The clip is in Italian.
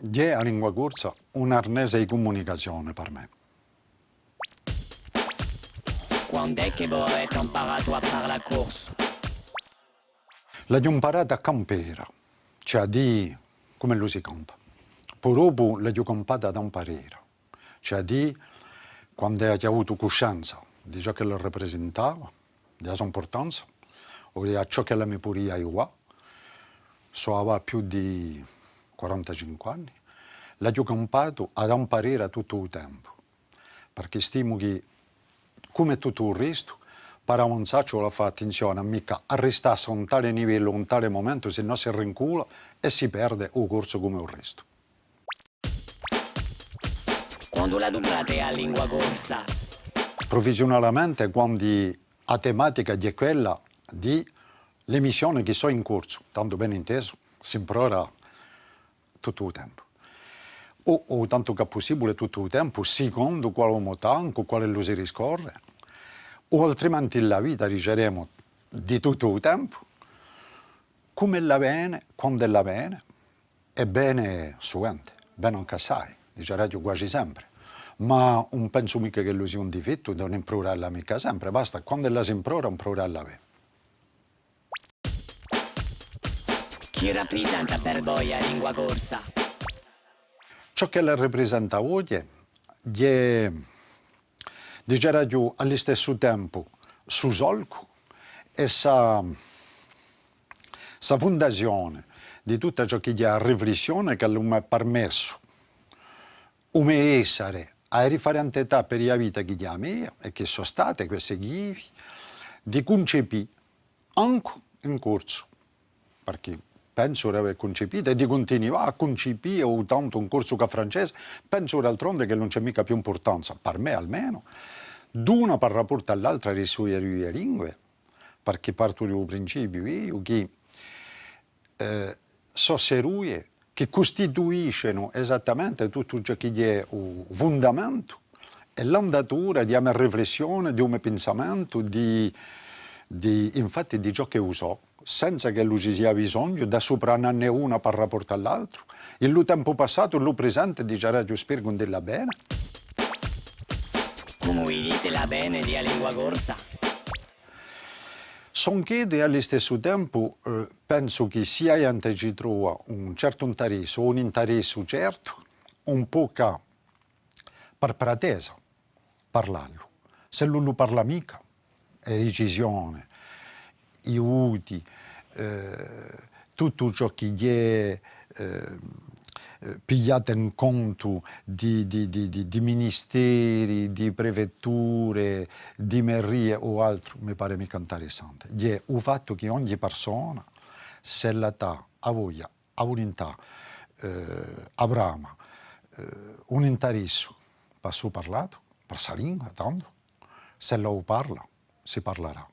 È la lingua corsa un arnese di comunicazione per me. Quando è che voi avete imparato a fare la corsa? L'ho imparata a campere, cioè di come lo si campa. Poi dopo l'ho campata da imparare, cioè di quando ho avuto coscienza di ciò che lo rappresentava, della sua importanza, o di ciò che la mi poria aiutare. So aveva più di 45 anni, l'ho campato ad imparare tutto il tempo, perché stimo che, come tutto il resto, per avanzare ci vuole fare attenzione, mica a restare a un tale livello, un tale momento, se no si rincula e si perde il corso come il resto. Quando la dublate a lingua corsa? Provvisionalmente, quando la tematica è quella di le missioni che sono in corso, tanto ben inteso, si implora tutto il tempo. O tanto che è possibile tutto il tempo, secondo quale motanco, quale lo si riscorre, o altrimenti la vita riceremo di tutto il tempo, come la bene, quando la bene, è bene suente, bene anche assai, dice quasi sempre. Ma non penso mica che lo sia un difetto, non implorarla mica sempre, basta, quando la si implora, implorarla bene. Chi rappresenta per voi la lingua corsa? Ciò che la rappresenta oggi è, dice io, allo stesso tempo, su solco e sa fondazione di tutta ciò che è la riflessione che mi ha permesso, come essere, a differenti tappe della vita che è mia e che sono state queste chiavi, di concepire anche in corso, perché penso di aver concepito e di continuare a concepire o tanto un corso che francese, penso d'altronde che non c'è mica più importanza, per me almeno, d'una per rapporto all'altra delle sue lingue, perché parto dal principio io che sono serie che costituiscono esattamente tutto ciò che è il fondamento e l'andatura di una riflessione, di un pensamento, infatti di ciò che uso, senza che ci sia bisogno da soprannanne una per rapporto all'altro. Il tempo passato, il presente, dice io spero con della bene. Come vi dite la bene di la lingua corsa? Son chiede allo stesso tempo, penso che sia ante ci trova un certo interesse, un interesse certo, un po' che per pretesa parlarlo. Se non lo parla mica, è decisione, i uti, tutto ciò che è pigliato in conto di ministeri, di prefetture, di merrie o altro, mi pare mica interessante. È il fatto che ogni persona, se la ha voglia, ha volontà, ha brama, un interesse per suo parlato, per sa lingua, tanto, se lo parla, si parlerà.